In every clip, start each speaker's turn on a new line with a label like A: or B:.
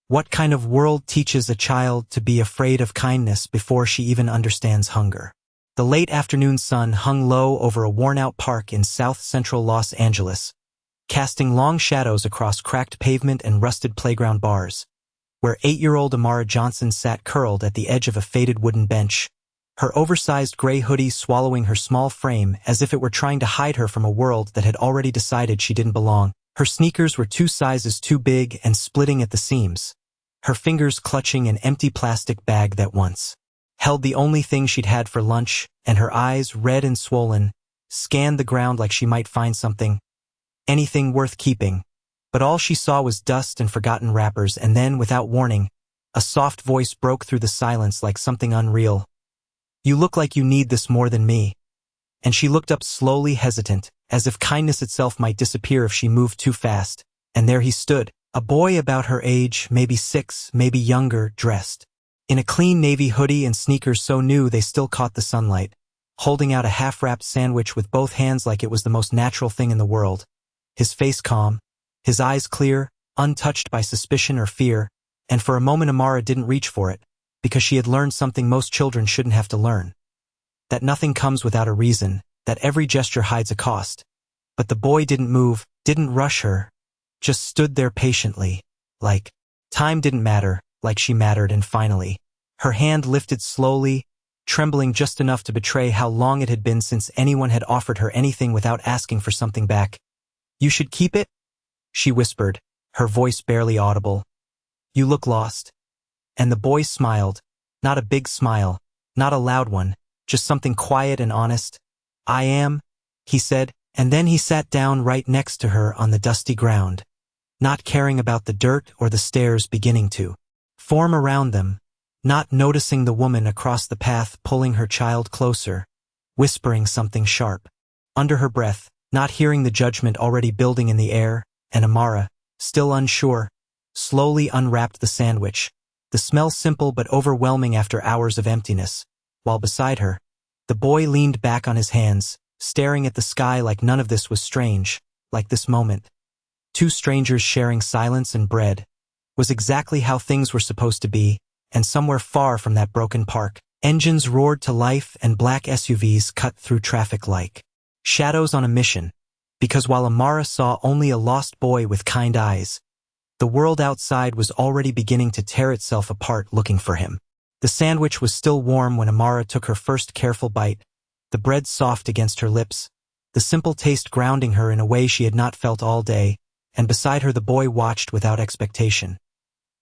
A: What kind of world teaches a child to be afraid of kindness before she even understands hunger? The late afternoon sun hung low over a worn-out park in south-central Los Angeles, casting long shadows across cracked pavement and rusted playground bars, where 8-year-old Amara Johnson sat curled at the edge of a faded wooden bench, her oversized gray hoodie swallowing her small frame as if it were trying to hide her from a world that had already decided she didn't belong. Her sneakers were 2 sizes too big and splitting at the seams, her fingers clutching an empty plastic bag that once held the only thing she'd had for lunch, and her eyes, red and swollen, scanned the ground like she might find something, anything worth keeping. But all she saw was dust and forgotten wrappers, and then, without warning, a soft voice broke through the silence like something unreal. "You look like you need this more than me." And she looked up slowly, hesitant, as if kindness itself might disappear if she moved too fast. And there he stood, a boy about her age, maybe 6, maybe younger, dressed in a clean navy hoodie and sneakers so new they still caught the sunlight, holding out a half-wrapped sandwich with both hands like it was the most natural thing in the world. His face calm, his eyes clear, untouched by suspicion or fear, and for a moment Amara didn't reach for it, because she had learned something most children shouldn't have to learn. That nothing comes without a reason, that every gesture hides a cost. But the boy didn't move, didn't rush her, just stood there patiently, like time didn't matter, like she mattered. And finally, her hand lifted slowly, trembling just enough to betray how long it had been since anyone had offered her anything without asking for something back. "You should keep it?" she whispered, her voice barely audible. "You look lost." And the boy smiled, not a big smile, not a loud one, just something quiet and honest. "I am," he said, and then he sat down right next to her on the dusty ground, not caring about the dirt or the stairs beginning to form around them, not noticing the woman across the path pulling her child closer, whispering something sharp under her breath, not hearing the judgment already building in the air. And Amara, still unsure, slowly unwrapped the sandwich, the smell simple but overwhelming after hours of emptiness, while beside her, the boy leaned back on his hands, staring at the sky like none of this was strange, like this moment, 2 strangers sharing silence and bread, was exactly how things were supposed to be. And somewhere far from that broken park, engines roared to life and black SUVs cut through traffic like shadows on a mission, because while Amara saw only a lost boy with kind eyes, the world outside was already beginning to tear itself apart looking for him. The sandwich was still warm when Amara took her first careful bite, the bread soft against her lips, the simple taste grounding her in a way she had not felt all day, and beside her the boy watched without expectation,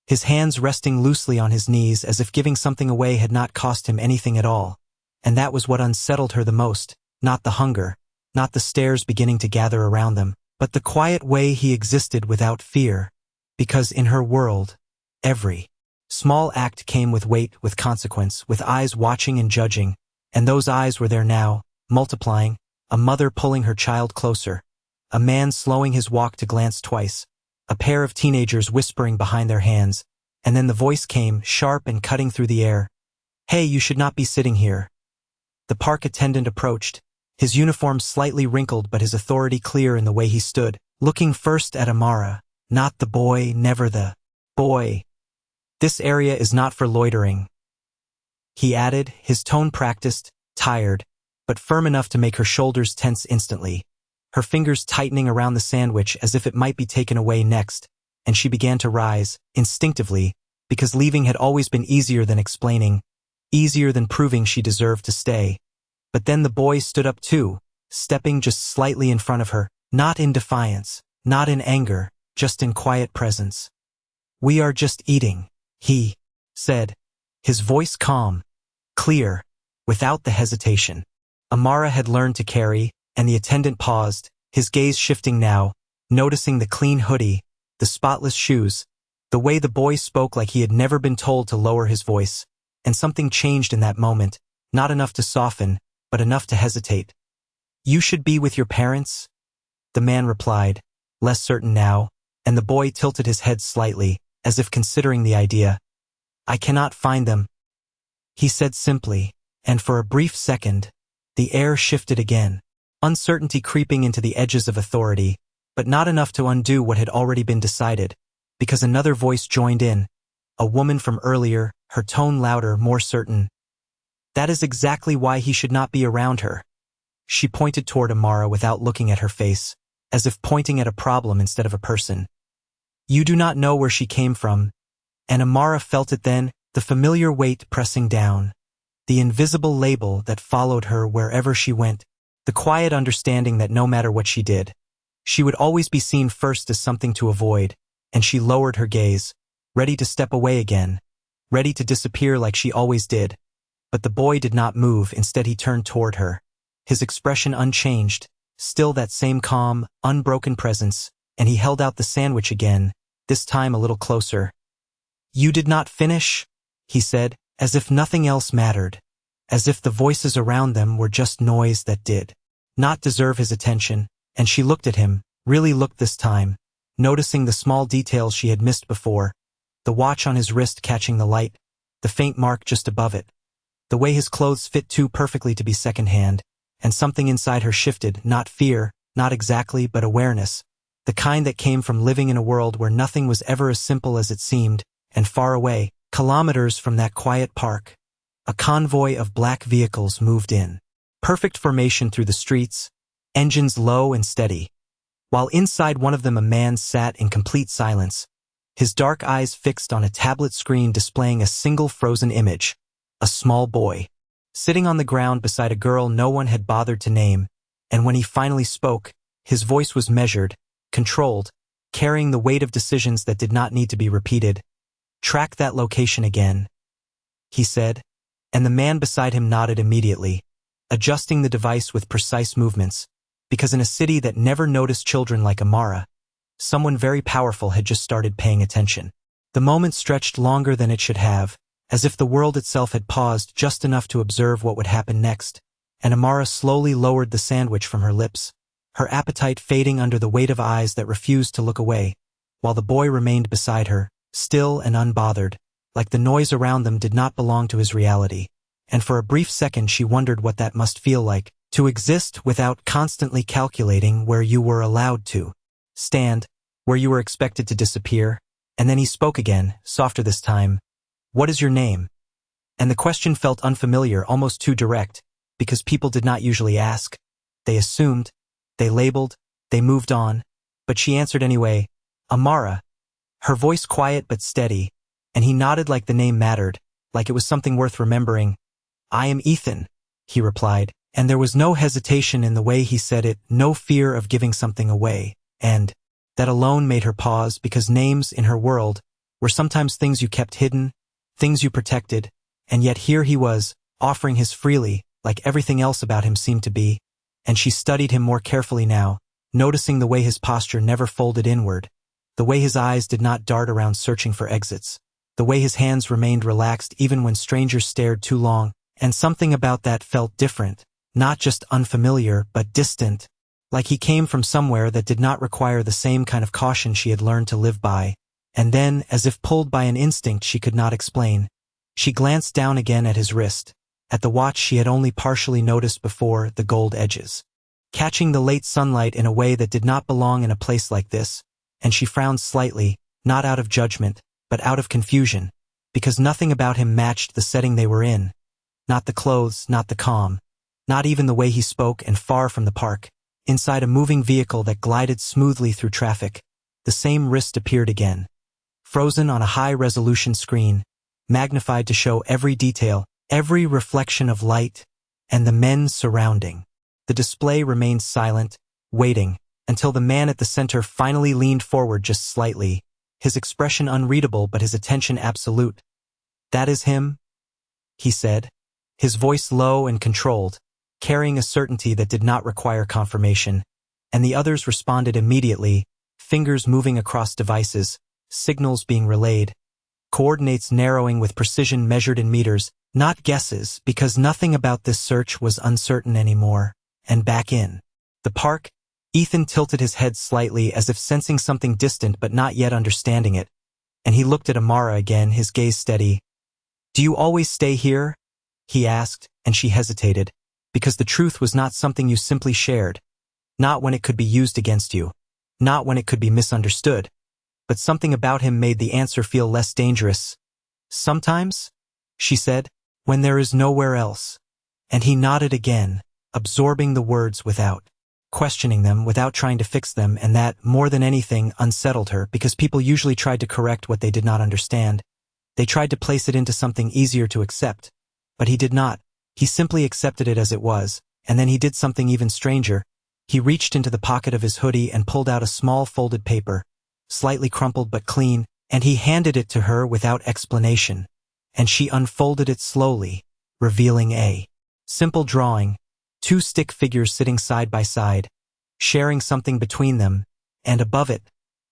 A: his hands resting loosely on his knees as if giving something away had not cost him anything at all. And that was what unsettled her the most, not the hunger, not the stares beginning to gather around them, but the quiet way he existed without fear, because in her world, every small act came with weight, with consequence, with eyes watching and judging, and those eyes were there now, multiplying, a mother pulling her child closer, a man slowing his walk to glance twice, a pair of teenagers whispering behind their hands, and then the voice came, sharp and cutting through the air. "Hey, you should not be sitting here." The park attendant approached, his uniform slightly wrinkled but his authority clear in the way he stood, looking first at Amara, not the boy, never the boy. "This area is not for loitering," he added, his tone practiced, tired, but firm enough to make her shoulders tense instantly, her fingers tightening around the sandwich as if it might be taken away next, and she began to rise, instinctively, because leaving had always been easier than explaining, easier than proving she deserved to stay. But then the boy stood up too, stepping just slightly in front of her, not in defiance, not in anger, just in quiet presence. "We are just eating," he said, his voice calm, clear, without the hesitation Amara had learned to carry. And the attendant paused, his gaze shifting now, noticing the clean hoodie, the spotless shoes, the way the boy spoke like he had never been told to lower his voice. And something changed in that moment, not enough to soften, but enough to hesitate. "You should be with your parents?" the man replied, less certain now, and the boy tilted his head slightly, as if considering the idea. "I cannot find them," he said simply, and for a brief second, the air shifted again. Uncertainty creeping into the edges of authority, but not enough to undo what had already been decided, because another voice joined in, a woman from earlier, her tone louder, more certain. That is exactly why he should not be around her. She pointed toward Amara without looking at her face, as if pointing at a problem instead of a person. You do not know where she came from, and Amara felt it then, the familiar weight pressing down, the invisible label that followed her wherever she went, the quiet understanding that no matter what she did, she would always be seen first as something to avoid, and she lowered her gaze, ready to step away again, ready to disappear like she always did. But the boy did not move, instead he turned toward her, his expression unchanged, still that same calm, unbroken presence, and he held out the sandwich again, this time a little closer. You did not finish? He said, as if nothing else mattered, as if the voices around them were just noise that did not deserve his attention, and she looked at him, really looked this time, noticing the small details she had missed before, the watch on his wrist catching the light, the faint mark just above it, the way his clothes fit too perfectly to be secondhand, and something inside her shifted, not fear, not exactly, but awareness, the kind that came from living in a world where nothing was ever as simple as it seemed, and far away, kilometers from that quiet park, a convoy of black vehicles moved in. Perfect formation through the streets, engines low and steady, while inside one of them a man sat in complete silence, his dark eyes fixed on a tablet screen displaying a single frozen image, a small boy, sitting on the ground beside a girl no one had bothered to name, and when he finally spoke, his voice was measured, controlled, carrying the weight of decisions that did not need to be repeated. Track that location again, he said, and the man beside him nodded immediately, adjusting the device with precise movements, because in a city that never noticed children like Amara, someone very powerful had just started paying attention. The moment stretched longer than it should have, as if the world itself had paused just enough to observe what would happen next, and Amara slowly lowered the sandwich from her lips, her appetite fading under the weight of eyes that refused to look away, while the boy remained beside her, still and unbothered, like the noise around them did not belong to his reality, and for a brief second she wondered what that must feel like, to exist without constantly calculating where you were allowed to stand, where you were expected to disappear. And then he spoke again, softer this time. What is your name? And the question felt unfamiliar, almost too direct, because people did not usually ask. They assumed, they labeled, they moved on, but she answered anyway, Amara, her voice quiet but steady, and he nodded like the name mattered, like it was something worth remembering. I am Ethan, he replied, and there was no hesitation in the way he said it, no fear of giving something away, and that alone made her pause, because names in her world were sometimes things you kept hidden, things you protected, and yet here he was, offering his freely, like everything else about him seemed to be, and she studied him more carefully now, noticing the way his posture never folded inward, the way his eyes did not dart around searching for exits, the way his hands remained relaxed even when strangers stared too long, and something about that felt different, not just unfamiliar but distant, like he came from somewhere that did not require the same kind of caution she had learned to live by. And then, as if pulled by an instinct she could not explain, she glanced down again at his wrist, at the watch she had only partially noticed before, the gold edges, catching the late sunlight in a way that did not belong in a place like this, and she frowned slightly, not out of judgment, but out of confusion, because nothing about him matched the setting they were in, not the clothes, not the calm, not even the way he spoke, and far from the park, inside a moving vehicle that glided smoothly through traffic, the same wrist appeared again, frozen on a high-resolution screen, magnified to show every detail, every reflection of light, and the men surrounding. The display remained silent, waiting, until the man at the center finally leaned forward just slightly, his expression unreadable but his attention absolute. That is him? He said, his voice low and controlled, carrying a certainty that did not require confirmation, and the others responded immediately, fingers moving across devices, signals being relayed, coordinates narrowing with precision measured in meters, not guesses, because nothing about this search was uncertain anymore. And back in the park, Ethan tilted his head slightly as if sensing something distant but not yet understanding it, and he looked at Amara again, his gaze steady. Do you always stay here? He asked, and she hesitated, because the truth was not something you simply shared, not when it could be used against you, not when it could be misunderstood, but something about him made the answer feel less dangerous, Sometimes, she said, when there is nowhere else. And he nodded again, absorbing the words without questioning them, without trying to fix them, and that, more than anything, unsettled her, because people usually tried to correct what they did not understand. They tried to place it into something easier to accept. But he did not. He simply accepted it as it was, and then he did something even stranger. He reached into the pocket of his hoodie and pulled out a small folded paper, slightly crumpled but clean, and he handed it to her without explanation. And she unfolded it slowly, revealing a simple drawing, 2 stick figures sitting side by side, sharing something between them, and above it,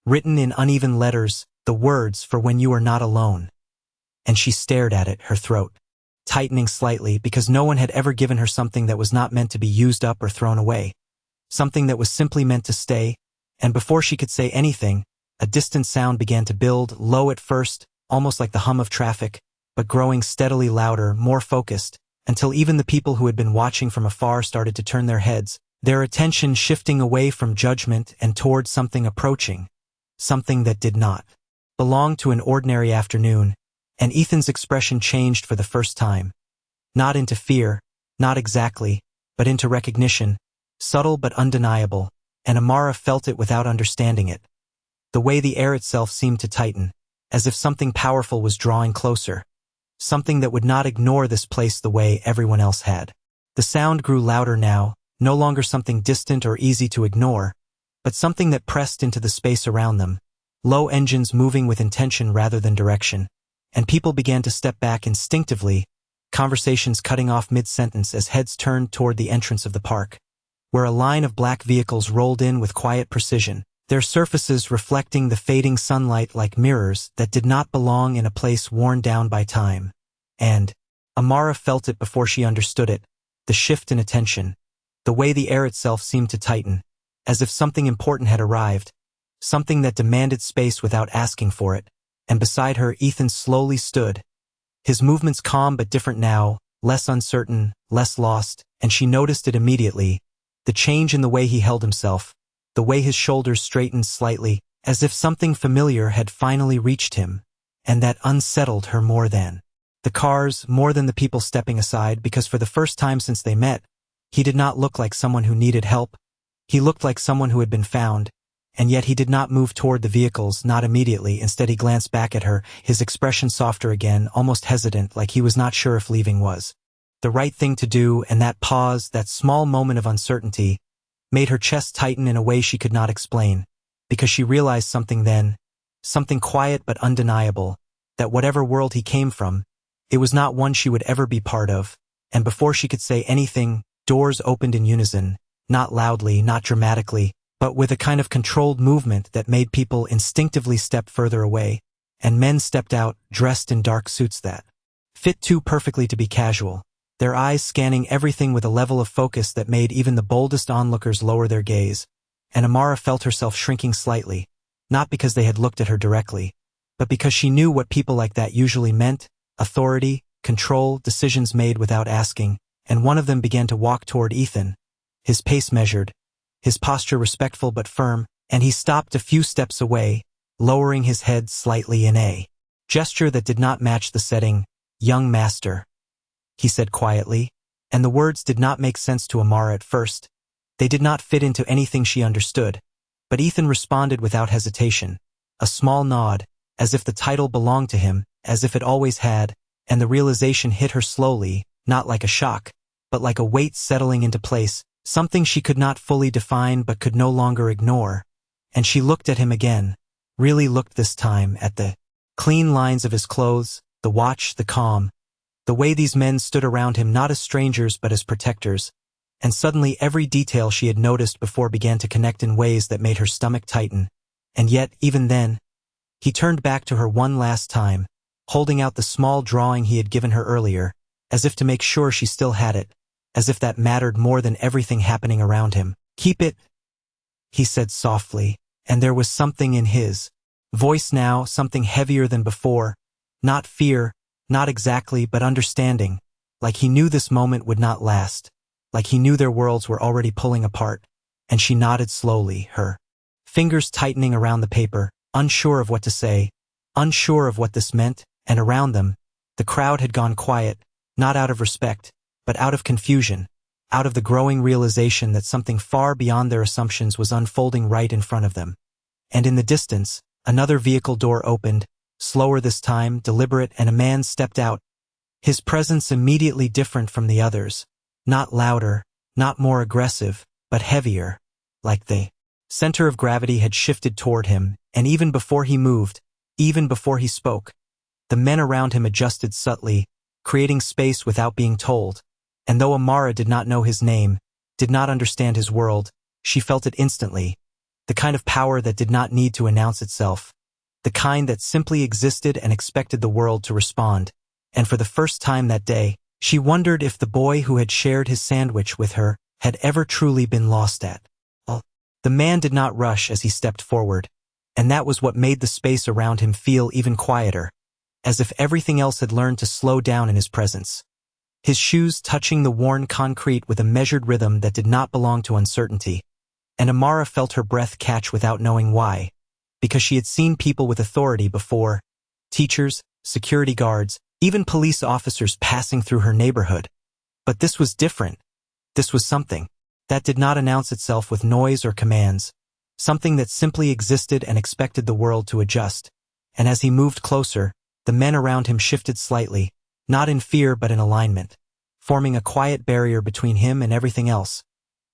A: written in uneven letters, the words "for when you are not alone." And she stared at it, her throat tightening slightly, because no one had ever given her something that was not meant to be used up or thrown away, something that was simply meant to stay. And before she could say anything, a distant sound began to build, low at first, almost like the hum of traffic, but growing steadily louder, more focused, until even the people who had been watching from afar started to turn their heads, their attention shifting away from judgment and toward something approaching, something that did not belong to an ordinary afternoon. And Ethan's expression changed for the first time. Not into fear, not exactly, but into recognition, subtle but undeniable, and Amara felt it without understanding it. The way the air itself seemed to tighten, as if something powerful was drawing closer, something that would not ignore this place the way everyone else had. The sound grew louder now, no longer something distant or easy to ignore, but something that pressed into the space around them, low engines moving with intention rather than direction. And people began to step back instinctively, conversations cutting off mid-sentence as heads turned toward the entrance of the park, where a line of black vehicles rolled in with quiet precision, their surfaces reflecting the fading sunlight like mirrors that did not belong in a place worn down by time. And Amara felt it before she understood it, the shift in attention, the way the air itself seemed to tighten, as if something important had arrived, something that demanded space without asking for it. And beside her, Ethan slowly stood, his movements calm but different now, less uncertain, less lost, and she noticed it immediately, the change in the way he held himself, the way his shoulders straightened slightly, as if something familiar had finally reached him, and that unsettled her more than the cars, more than the people stepping aside, because for the first time since they met, he did not look like someone who needed help. He looked like someone who had been found. And yet he did not move toward the vehicles, not immediately. Instead he glanced back at her, his expression softer again, almost hesitant, like he was not sure if leaving was the right thing to do. And that pause, that small moment of uncertainty, made her chest tighten in a way she could not explain, because she realized something then, something quiet but undeniable, that whatever world he came from, it was not one she would ever be part of. And before she could say anything, doors opened in unison, not loudly, not dramatically, but with a kind of controlled movement that made people instinctively step further away, and men stepped out, dressed in dark suits that fit too perfectly to be casual, their eyes scanning everything with a level of focus that made even the boldest onlookers lower their gaze. And Amara felt herself shrinking slightly, not because they had looked at her directly, but because she knew what people like that usually meant: authority, control, decisions made without asking. And one of them began to walk toward Ethan, his pace measured, his posture respectful but firm, and he stopped a few steps away, lowering his head slightly in a gesture that did not match the setting. "Young master," he said quietly, and the words did not make sense to Amara at first. They did not fit into anything she understood, but Ethan responded without hesitation, a small nod, as if the title belonged to him, as if it always had, and the realization hit her slowly, not like a shock, but like a weight settling into place, something she could not fully define but could no longer ignore. And she looked at him again, really looked this time at the clean lines of his clothes, the watch, the calm, the way these men stood around him not as strangers but as protectors. And suddenly every detail she had noticed before began to connect in ways that made her stomach tighten. And yet, even then, he turned back to her one last time, holding out the small drawing he had given her earlier, as if to make sure she still had it, as if that mattered more than everything happening around him. "Keep it," he said softly, and there was something in his voice now, something heavier than before, not fear, not exactly, but understanding, like he knew this moment would not last, like he knew their worlds were already pulling apart. And she nodded slowly, her fingers tightening around the paper, unsure of what to say, unsure of what this meant. and around them, the crowd had gone quiet, not out of respect, but out of confusion, out of the growing realization that something far beyond their assumptions was unfolding right in front of them. And in the distance, another vehicle door opened, slower this time, deliberate, and a man stepped out, his presence immediately different from the others, not louder, not more aggressive, but heavier, like the center of gravity had shifted toward him, and even before he moved, even before he spoke, the men around him adjusted subtly, creating space without being told. And though Amara did not know his name, did not understand his world, she felt it instantly, the kind of power that did not need to announce itself, the kind that simply existed and expected the world to respond. And for the first time that day, she wondered if the boy who had shared his sandwich with her had ever truly been lost at all. The man did not rush as he stepped forward, and that was what made the space around him feel even quieter, as if everything else had learned to slow down in his presence. His shoes touching the worn concrete with a measured rhythm that did not belong to uncertainty, and Amara felt her breath catch without knowing why, because she had seen people with authority before, teachers, security guards, even police officers passing through her neighborhood. But this was different. This was something that did not announce itself with noise or commands, something that simply existed and expected the world to adjust. And as he moved closer, the men around him shifted slightly, not in fear but in alignment, forming a quiet barrier between him and everything else,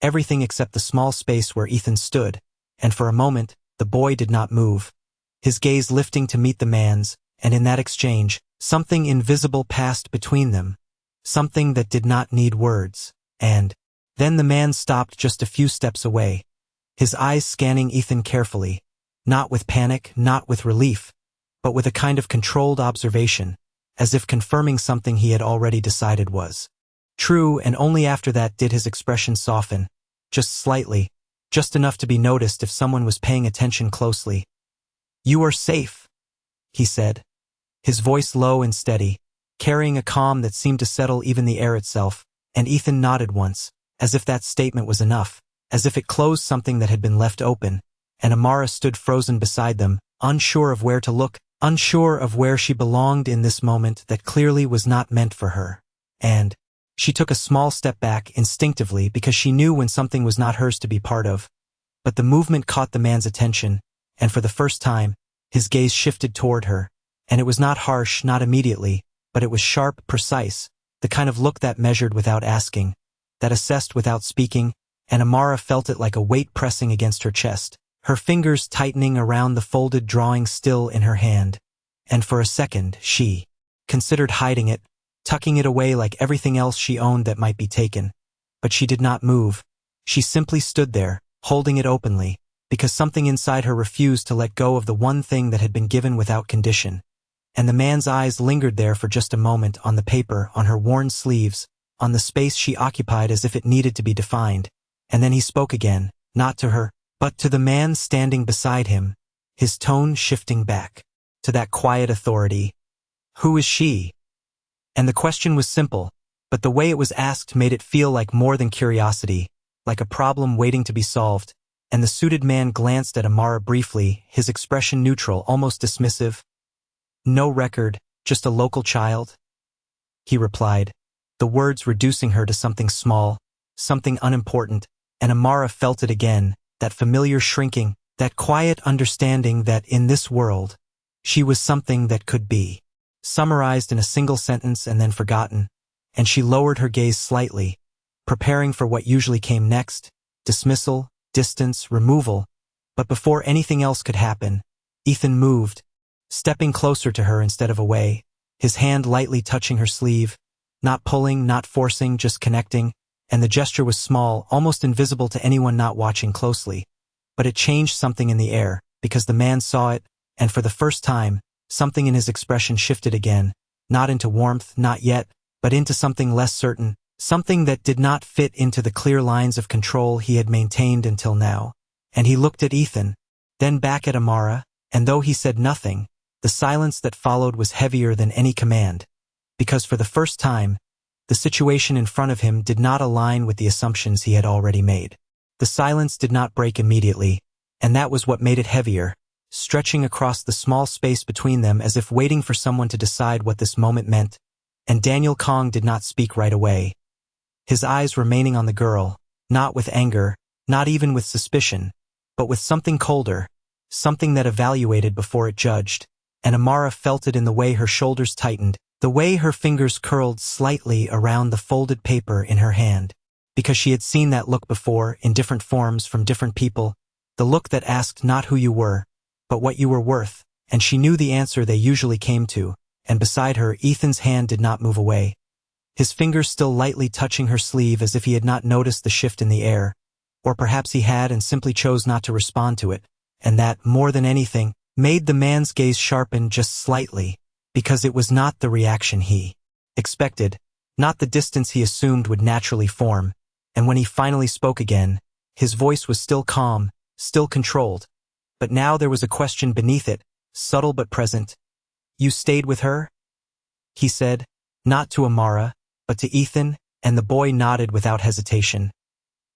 A: everything except the small space where Ethan stood, and for a moment, the boy did not move, his gaze lifting to meet the man's, and in that exchange, something invisible passed between them, something that did not need words, and then the man stopped just a few steps away, his eyes scanning Ethan carefully, not with panic, not with relief, but with a kind of controlled observation, as if confirming something he had already decided was true, and only after that did his expression soften, just slightly, just enough to be noticed if someone was paying attention closely. "You are safe," he said, his voice low and steady, carrying a calm that seemed to settle even the air itself, and Ethan nodded once, as if that statement was enough, as if it closed something that had been left open, and Amara stood frozen beside them, unsure of where to look, unsure of where she belonged in this moment that clearly was not meant for her. And she took a small step back instinctively because she knew when something was not hers to be part of. But the movement caught the man's attention, and for the first time, his gaze shifted toward her, and it was not harsh, not immediately, but it was sharp, precise, the kind of look that measured without asking, that assessed without speaking, and Amara felt it like a weight pressing against her chest, her fingers tightening around the folded drawing still in her hand. And for a second, she considered hiding it, tucking it away like everything else she owned that might be taken. But she did not move. She simply stood there, holding it openly, because something inside her refused to let go of the one thing that had been given without condition. And the man's eyes lingered there for just a moment on the paper, on her worn sleeves, on the space she occupied as if it needed to be defined. And then he spoke again, not to her, but to the man standing beside him, his tone shifting back to that quiet authority. "Who is she?" And the question was simple, but the way it was asked made it feel like more than curiosity, like a problem waiting to be solved, and the suited man glanced at Amara briefly, his expression neutral, almost dismissive. "No record, just a local child," he replied, the words reducing her to something small, something unimportant, and Amara felt it again, that familiar shrinking, that quiet understanding that in this world, she was something that could be summarized in a single sentence and then forgotten, and she lowered her gaze slightly, preparing for what usually came next, dismissal, distance, removal. But before anything else could happen, Ethan moved, stepping closer to her instead of away, his hand lightly touching her sleeve, not pulling, not forcing, just connecting, and the gesture was small, almost invisible to anyone not watching closely. But it changed something in the air, because the man saw it, and for the first time, something in his expression shifted again, not into warmth, not yet, but into something less certain, something that did not fit into the clear lines of control he had maintained until now. And he looked at Ethan, then back at Amara, and though he said nothing, the silence that followed was heavier than any command, because for the first time, the situation in front of him did not align with the assumptions he had already made. The silence did not break immediately, and that was what made it heavier, stretching across the small space between them as if waiting for someone to decide what this moment meant, and Daniel Kong did not speak right away. His eyes remaining on the girl, not with anger, not even with suspicion, but with something colder, something that evaluated before it judged, and Amara felt it in the way her shoulders tightened, the way her fingers curled slightly around the folded paper in her hand. Because she had seen that look before, in different forms from different people, the look that asked not who you were, but what you were worth, and she knew the answer they usually came to, and beside her Ethan's hand did not move away, his fingers still lightly touching her sleeve as if he had not noticed the shift in the air, or perhaps he had and simply chose not to respond to it, and that, more than anything, made the man's gaze sharpen just slightly, because it was not the reaction he expected, not the distance he assumed would naturally form, and when he finally spoke again, his voice was still calm, still controlled, but now there was a question beneath it, subtle but present. "You stayed with her?" he said, not to Amara, but to Ethan, and the boy nodded without hesitation.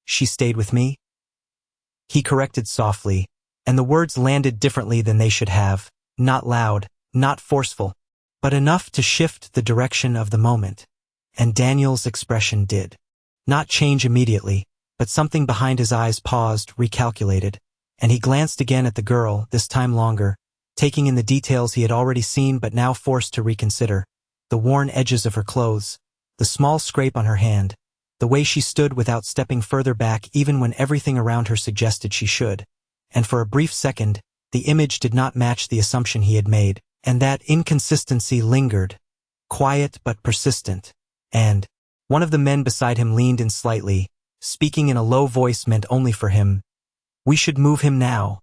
A: "She stayed with me?" He corrected softly, and the words landed differently than they should have, not loud, not forceful, but enough to shift the direction of the moment. And Daniel's expression did not change immediately, but something behind his eyes paused, recalculated, and he glanced again at the girl, this time longer, taking in the details he had already seen but now forced to reconsider, the worn edges of her clothes, the small scrape on her hand, the way she stood without stepping further back even when everything around her suggested she should, and for a brief second, the image did not match the assumption he had made, and that inconsistency lingered, quiet but persistent, and one of the men beside him leaned in slightly, speaking in a low voice meant only for him. "We should move him now,"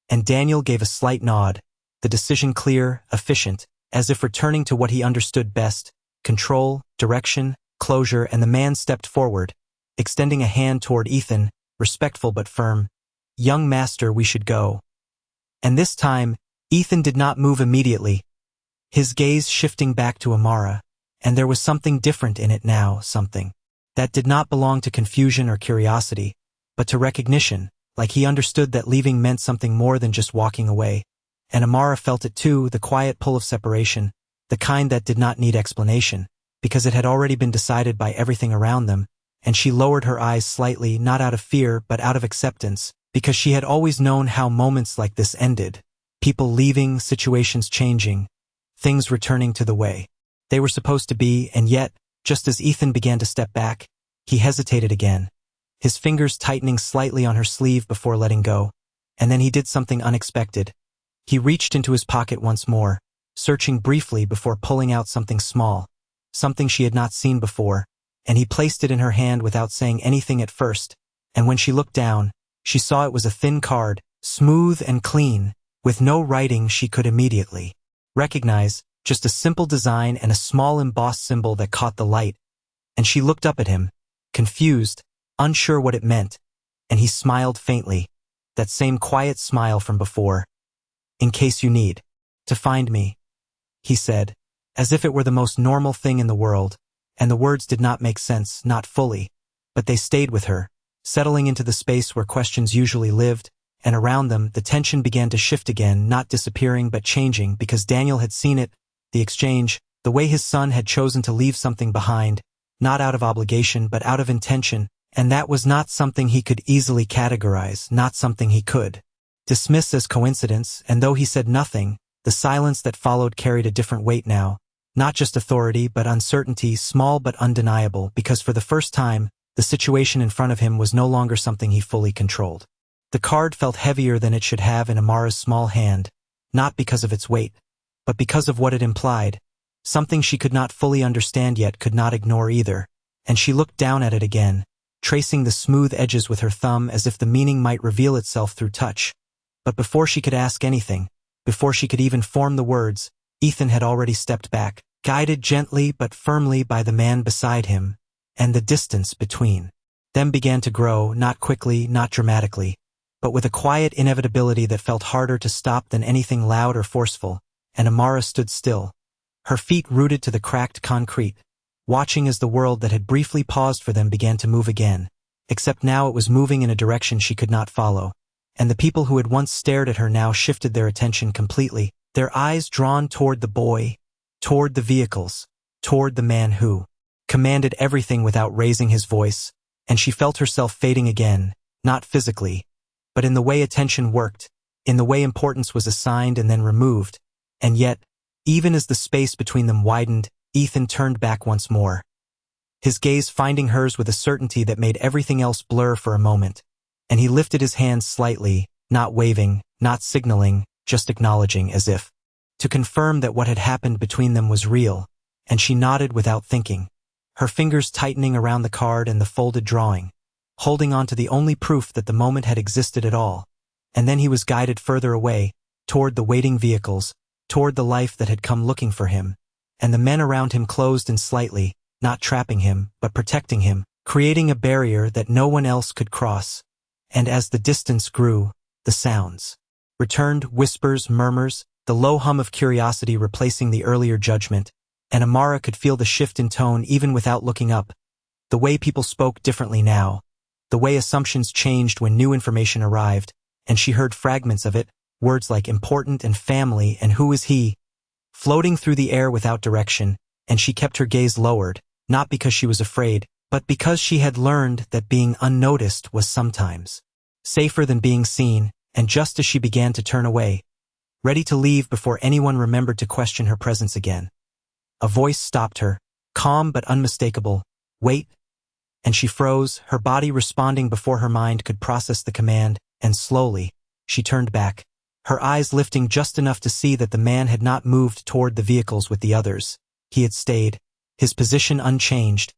A: and Daniel gave a slight nod, the decision clear, efficient, as if returning to what he understood best, control, direction, closure, and the man stepped forward, extending a hand toward Ethan, respectful but firm. "Young master, we should go." And this time, Ethan did not move immediately, his gaze shifting back to Amara, and there was something different in it now, something that did not belong to confusion or curiosity, but to recognition, like he understood that leaving meant something more than just walking away. And Amara felt it too, the quiet pull of separation, the kind that did not need explanation, because it had already been decided by everything around them, and she lowered her eyes slightly, not out of fear but out of acceptance, because she had always known how moments like this ended, people leaving, situations changing, things returning to the way they were supposed to be, and yet, just as Ethan began to step back, he hesitated again, his fingers tightening slightly on her sleeve before letting go, and then he did something unexpected. He reached into his pocket once more, searching briefly before pulling out something small, something she had not seen before, and he placed it in her hand without saying anything at first, and when she looked down, she saw it was a thin card, smooth and clean, with no writing she could immediately recognize, just a simple design and a small embossed symbol that caught the light, and she looked up at him, confused, unsure what it meant, and he smiled faintly, that same quiet smile from before. "In case you need to find me," he said, as if it were the most normal thing in the world, and the words did not make sense, not fully, but they stayed with her, settling into the space where questions usually lived, and around them the tension began to shift again, not disappearing but changing because Daniel had seen it, the exchange, the way his son had chosen to leave something behind, not out of obligation but out of intention, and that was not something he could easily categorize, not something he could dismiss as coincidence, and though he said nothing, the silence that followed carried a different weight now, not just authority but uncertainty, small but undeniable, because for the first time, the situation in front of him was no longer something he fully controlled. The card felt heavier than it should have in Amara's small hand, not because of its weight, but because of what it implied, something she could not fully understand yet could not ignore either, and she looked down at it again, tracing the smooth edges with her thumb as if the meaning might reveal itself through touch. But before she could ask anything, before she could even form the words, Ethan had already stepped back, guided gently but firmly by the man beside him, and the distance between them began to grow, not quickly, not dramatically, but with a quiet inevitability that felt harder to stop than anything loud or forceful, and Amara stood still, her feet rooted to the cracked concrete, watching as the world that had briefly paused for them began to move again, except now it was moving in a direction she could not follow, and the people who had once stared at her now shifted their attention completely, their eyes drawn toward the boy, toward the vehicles, toward the man who commanded everything without raising his voice, and she felt herself fading again, not physically, but in the way attention worked, in the way importance was assigned and then removed, and yet, even as the space between them widened, Ethan turned back once more, his gaze finding hers with a certainty that made everything else blur for a moment, and he lifted his hands slightly, not waving, not signaling, just acknowledging as if to confirm that what had happened between them was real, and she nodded without thinking, her fingers tightening around the card and the folded drawing, holding on to the only proof that the moment had existed at all. And then he was guided further away, toward the waiting vehicles, toward the life that had come looking for him, and the men around him closed in slightly, not trapping him, but protecting him, creating a barrier that no one else could cross. And as the distance grew, the sounds returned, whispers, murmurs, the low hum of curiosity replacing the earlier judgment, and Amara could feel the shift in tone even without looking up, the way people spoke differently now, the way assumptions changed when new information arrived, and she heard fragments of it, words like important and family and who is he, floating through the air without direction, and she kept her gaze lowered, not because she was afraid, but because she had learned that being unnoticed was sometimes safer than being seen, and just as she began to turn away, ready to leave before anyone remembered to question her presence again, a voice stopped her, calm but unmistakable, "Wait," and she froze, her body responding before her mind could process the command, and slowly, she turned back, her eyes lifting just enough to see that the man had not moved toward the vehicles with the others. He had stayed, his position unchanged,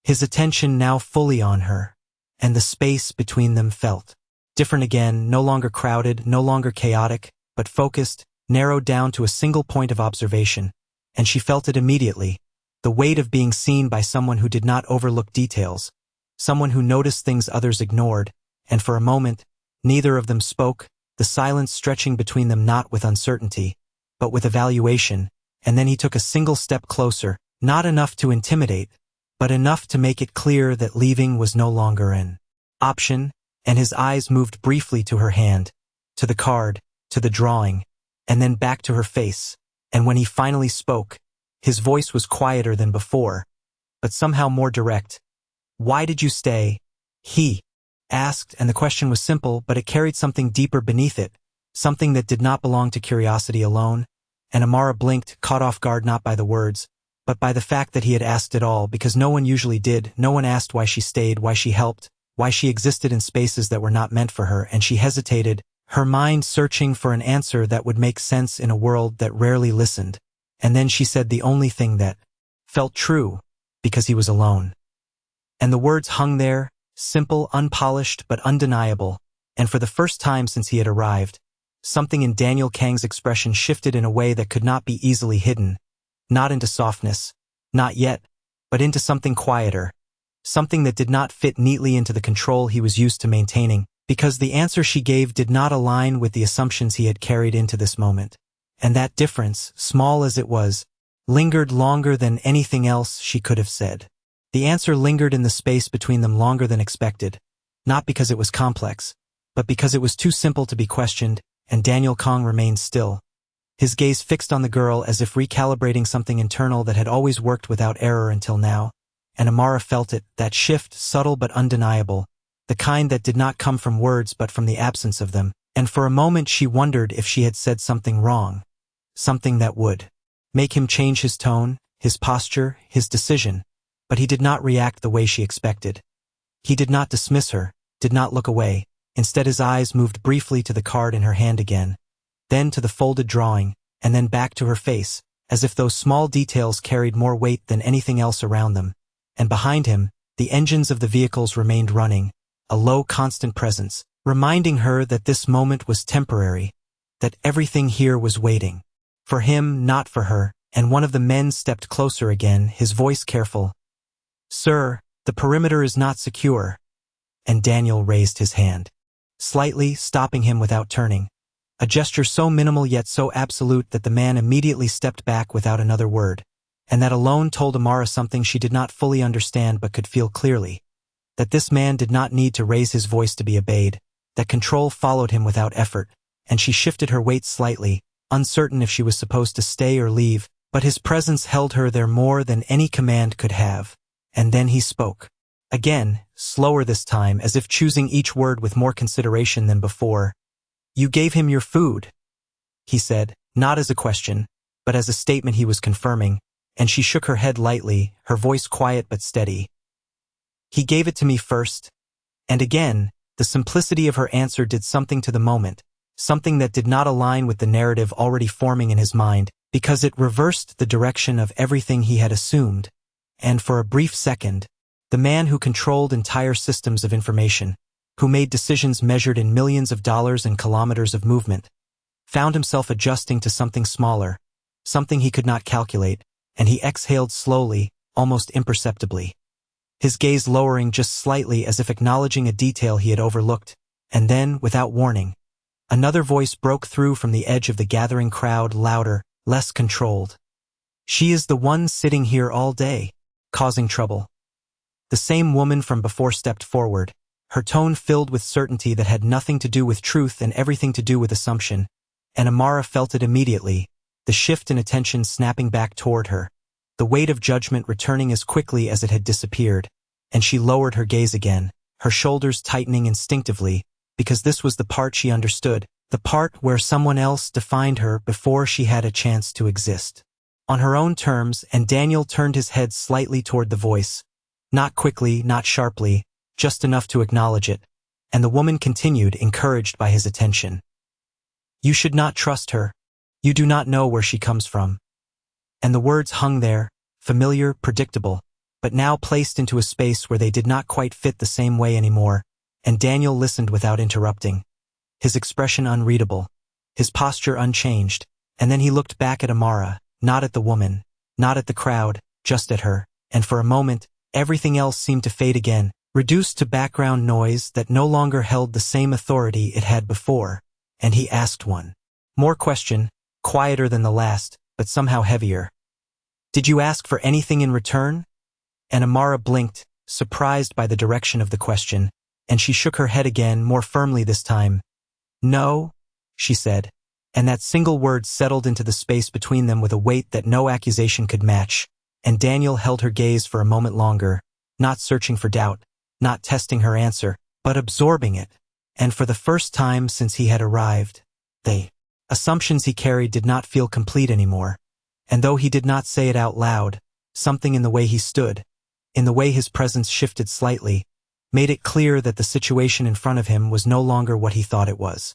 A: his attention now fully on her, and the space between them felt different again, no longer crowded, no longer chaotic, but focused, narrowed down to a single point of observation, and she felt it immediately, the weight of being seen by someone who did not overlook details, someone who noticed things others ignored, and for a moment, neither of them spoke, the silence stretching between them not with uncertainty, but with evaluation, and then he took a single step closer, not enough to intimidate, but enough to make it clear that leaving was no longer an option, and his eyes moved briefly to her hand, to the card, to the drawing, and then back to her face, and when he finally spoke, his voice was quieter than before, but somehow more direct. "Why did you stay?" he asked, and the question was simple, but it carried something deeper beneath it, something that did not belong to curiosity alone, and Amara blinked, caught off guard not by the words, but by the fact that he had asked it all, because no one usually did. No one asked why she stayed, why she helped, why she existed in spaces that were not meant for her, and she hesitated, her mind searching for an answer that would make sense in a world that rarely listened, and then she said the only thing that felt true, because he was alone. And the words hung there, simple, unpolished, but undeniable, and for the first time since he had arrived, something in Daniel Kang's expression shifted in a way that could not be easily hidden, not into softness, not yet, but into something quieter, something that did not fit neatly into the control he was used to maintaining, because the answer she gave did not align with the assumptions he had carried into this moment. And that difference, small as it was, lingered longer than anything else she could have said. The answer lingered in the space between them longer than expected, not because it was complex, but because it was too simple to be questioned, and Daniel Kang remained still, his gaze fixed on the girl as if recalibrating something internal that had always worked without error until now, and Amara felt it, that shift, subtle but undeniable, the kind that did not come from words but from the absence of them, and for a moment she wondered if she had said something wrong, something that would make him change his tone, his posture, his decision, but he did not react the way she expected. He did not dismiss her, did not look away, instead his eyes moved briefly to the card in her hand again, then to the folded drawing, and then back to her face, as if those small details carried more weight than anything else around them, and behind him, the engines of the vehicles remained running, a low constant presence, reminding her that this moment was temporary, that everything here was waiting. For him, not for her, and one of the men stepped closer again, his voice careful. "Sir, the perimeter is not secure." And Daniel raised his hand, slightly, stopping him without turning, a gesture so minimal yet so absolute that the man immediately stepped back without another word, and that alone told Amara something she did not fully understand but could feel clearly, that this man did not need to raise his voice to be obeyed, That control followed him without effort, and she shifted her weight slightly, uncertain if she was supposed to stay or leave, but his presence held her there more than any command could have. And then he spoke. Again, slower this time, as if choosing each word with more consideration than before. "You gave him your food," he said, not as a question, but as a statement he was confirming, and she shook her head lightly, her voice quiet but steady. "He gave it to me first." And again, the simplicity of her answer did something to the moment, something that did not align with the narrative already forming in his mind, because it reversed the direction of everything he had assumed. And for a brief second, the man who controlled entire systems of information, who made decisions measured in millions of dollars and kilometers of movement, found himself adjusting to something smaller, something he could not calculate, and he exhaled slowly, almost imperceptibly, his gaze lowering just slightly as if acknowledging a detail he had overlooked. And then, without warning, another voice broke through from the edge of the gathering crowd, louder, less controlled. "She is the one sitting here all day, causing trouble." The same woman from before stepped forward, her tone filled with certainty that had nothing to do with truth and everything to do with assumption, and Amara felt it immediately, the shift in attention snapping back toward her, the weight of judgment returning as quickly as it had disappeared, and she lowered her gaze again, her shoulders tightening instinctively, because this was the part she understood, the part where someone else defined her before she had a chance to exist. On her own terms, and Daniel turned his head slightly toward the voice, not quickly, not sharply, just enough to acknowledge it, and the woman continued, encouraged by his attention. "You should not trust her. You do not know where she comes from." And the words hung there, familiar, predictable, but now placed into a space where they did not quite fit the same way anymore, and Daniel listened without interrupting, his expression unreadable, his posture unchanged, and then he looked back at Amara, not at the woman, not at the crowd, just at her, and for a moment, everything else seemed to fade again, reduced to background noise that no longer held the same authority it had before, and he asked one more question, quieter than the last, but somehow heavier. "Did you ask for anything in return?" And Amara blinked, surprised by the direction of the question, and she shook her head again, more firmly this time. "No," she said, and that single word settled into the space between them with a weight that no accusation could match, and Daniel held her gaze for a moment longer, not searching for doubt, not testing her answer, but absorbing it, and for the first time since he had arrived, the assumptions he carried did not feel complete anymore, and though he did not say it out loud, something in the way he stood, in the way his presence shifted slightly, made it clear that the situation in front of him was no longer what he thought it was.